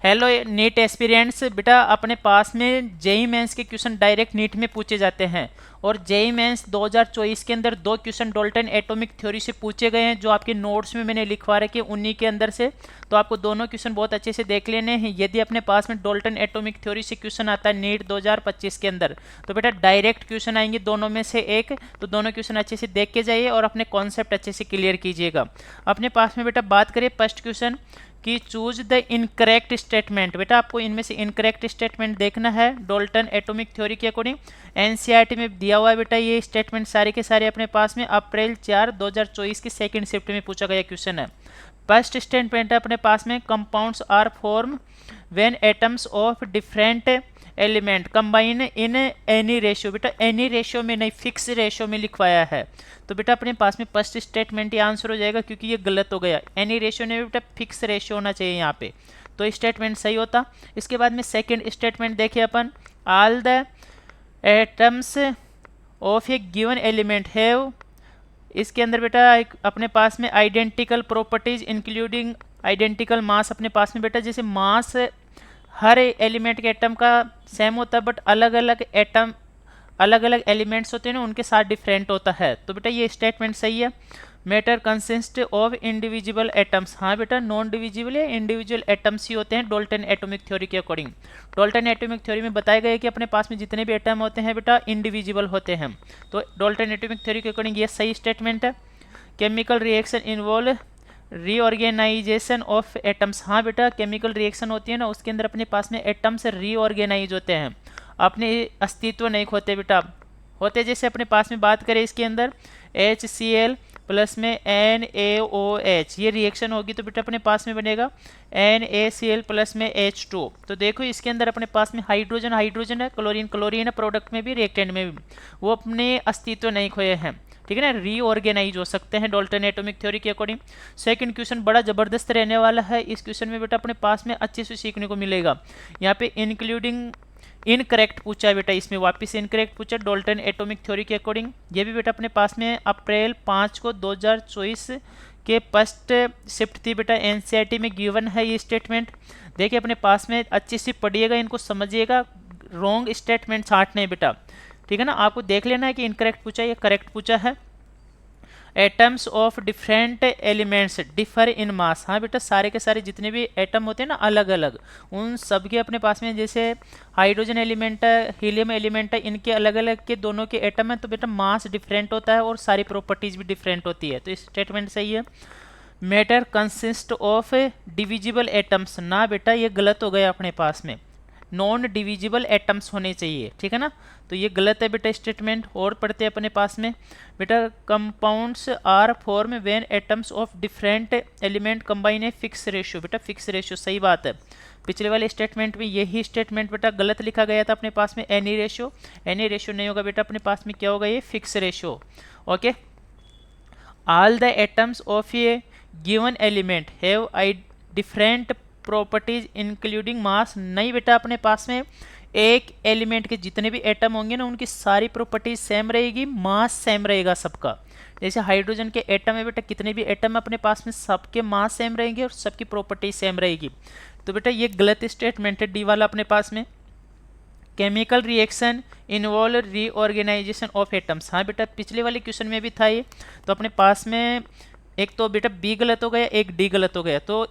Hello NEET aspirants, बेटा अपने पास में जेई मेंस के क्वेश्चन डायरेक्ट नीट में पूछे जाते हैं और जेई मेंस 2024 के अंदर 2 क्वेश्चन डाल्टन एटॉमिक थ्योरी से पूछे गए हैं जो आपके नोट्स में मैंने लिखवा रखे उन्हीं के अंदर से। तो आपको दोनों क्वेश्चन बहुत अच्छे से देख लेने हैं। यदि अपने पास में डाल्टन एटॉमिक थ्योरी से क्वेश्चन आता है नीट 2025 के अंदर तो बेटा डायरेक्ट क्वेश्चन आएंगे दोनों में से एक। तो दोनों क्वेश्चन अच्छे से देख के जाइए और अपने कॉन्सेप्ट अच्छे से क्लियर कीजिएगा। अपने पास में बेटा बात करें फर्स्ट क्वेश्चन कि चूज द इनकरेक्ट स्टेटमेंट। बेटा आपको इनमें से इनकरेक्ट स्टेटमेंट देखना है डाल्टन एटॉमिक थ्योरी के अकॉर्डिंग। एनसीईआरटी में दिया हुआ है बेटा ये स्टेटमेंट सारे के सारे अपने पास में अप्रैल 4 2024 की सेकंड शिफ्ट में पूछा गया क्वेश्चन है। फर्स्ट स्टेटमेंट है अपने पास में compounds are form when atoms of different element combine in any ratio. बेटा एनी रेशियो में नहीं, फिक्स रेशियो में लिखवाया है। तो बेटा अपने पास में फर्स्ट स्टेटमेंट ये आंसर हो जाएगा क्योंकि ये गलत हो गया। एनी रेशियो ने बेटा फिक्स रेशियो होना चाहिए यहाँ पे, तो स्टेटमेंट सही होता। इसके बाद में सेकंड स्टेटमेंट देखिए अपन, all the atoms of a given element have. इसके अंदर बेटा एक अपने पास में identical properties including identical mass. अपने पास में बेटा जैसे मास हर एलिमेंट के एटम का सेम होता है बट अलग अलग एटम अलग अलग एलिमेंट्स होते हैं ना उनके साथ डिफरेंट होता है। तो बेटा ये स्टेटमेंट सही है। Matter consist of individual atoms. हाँ बेटा नॉन डिविजिबल या इंडिविजुअल एटम्स ही होते हैं डाल्टन एटॉमिक थ्योरी के अकॉर्डिंग। डाल्टन एटॉमिक थ्योरी में बताया गया है कि अपने पास में जितने भी एटम होते हैं बेटा इंडिविजिबल होते हैं। तो डाल्टन एटॉमिक थ्योरी के अकॉर्डिंग ये सही स्टेटमेंट है। Chemical reaction involve reorganisation of atoms. हाँ बेटा केमिकल रिएक्शन होती है ना उसके अंदर अपने पास में एटम्स रीऑर्गेनाइज होते हैं, अपने अस्तित्व नहीं खोते बेटा। होते जैसे अपने पास में बात करें इसके अंदर HCl प्लस में NaOH, ये रिएक्शन होगी तो बेटा अपने पास में बनेगा NaCl प्लस में H2। तो देखो इसके अंदर अपने पास में हाइड्रोजन हाइड्रोजन है, क्लोरीन क्लोरीन है, प्रोडक्ट में भी रिएक्टेंट में भी, वो अपने अस्तित्व नहीं खोए हैं। ठीक है ना, रीऑर्गेनाइज हो सकते हैं डाल्टन एटॉमिक थ्योरी के अकॉर्डिंग। सेकंड क्वेश्चन बड़ा जबरदस्त रहने वाला है। इस क्वेश्चन में बेटा अपने पास में अच्छे से सीखने को मिलेगा। यहाँ पे इंक्लूडिंग इनकरेक्ट पूछा है बेटा, इसमें वापस इनकरेक्ट पूछा डाल्टन एटॉमिक थ्योरी के अकॉर्डिंग। ये भी बेटा अपने पास में अप्रैल 5 को 2024 के फर्स्ट शिफ्ट थी बेटा एनसीईआरटी में गिवन है ये स्टेटमेंट। देखिए अपने पास में अच्छे से पढ़िएगा, इनको समझिएगा, रॉन्ग स्टेटमेंट छांटने बेटा। ठीक है ना, आपको देख लेना है कि इनकरेक्ट पूछा है या करेक्ट पूछा है। Atoms of different elements differ in mass. हाँ बेटा सारे के सारे जितने भी एटम होते हैं ना अलग अलग, उन सब के अपने पास में जैसे हाइड्रोजन एलिमेंट है, हीलियम एलिमेंट है, इनके अलग अलग के दोनों के एटम है तो बेटा मास डिफरेंट होता है और सारी प्रॉपर्टीज भी डिफरेंट होती है। तो स्टेटमेंट सही है। Matter consist of divisible atoms. ना बेटा ये गलत हो गया, अपने पास में नॉन डिविजिबल एटम्स होने चाहिए। ठीक है ना, तो ये गलत है बेटा स्टेटमेंट। और पढ़ते हैं अपने पास में बेटा compounds are form when atoms of different element combine a fix ratio. बेटा फिक्स रेशियो सही बात है। पिछले वाले स्टेटमेंट में यही स्टेटमेंट बेटा गलत लिखा गया था अपने पास में एनी रेशियो। एनी रेशियो नहीं होगा बेटा, अपने पास में क्या होगा ये fix ratio. Okay, all the atoms of a given element have I different properties including mass. नहीं बेटा अपने पास में एक एलिमेंट के जितने भी एटम होंगे ना उनकी सारी प्रॉपर्टीज सेम रहेगी, मास सेम रहेगा सबका। जैसे हाइड्रोजन के एटम है बेटा, कितने भी एटम अपने पास में सबके मास सेम रहेंगे और सबकी प्रॉपर्टीज सेम रहेगी। तो बेटा ये गलत स्टेटमेंट है डी वाला अपने पास में। Chemical reaction involve reorganisation of atoms. हाँ बेटा पिछले वाले क्वेश्चन में भी था ये, तो अपने पास में एक तो बेटा बी गलत हो गया, एक डी गलत हो गया, तो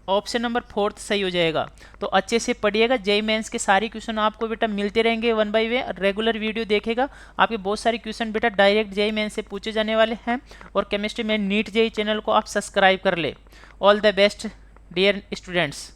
ऑप्शन नंबर 4 सही हो जाएगा। तो अच्छे से पढ़िएगा, जेई मेंस के सारे क्वेश्चन आपको बेटा मिलते रहेंगे one by way. Regular video देखेगा, आपके बहुत सारे क्वेश्चन बेटा डायरेक्ट जेई मेंस से पूछे जाने वाले हैं। और केमिस्ट्री में नीट जेई चैनल को आप सब्सक्राइब कर ले। All the best dear students.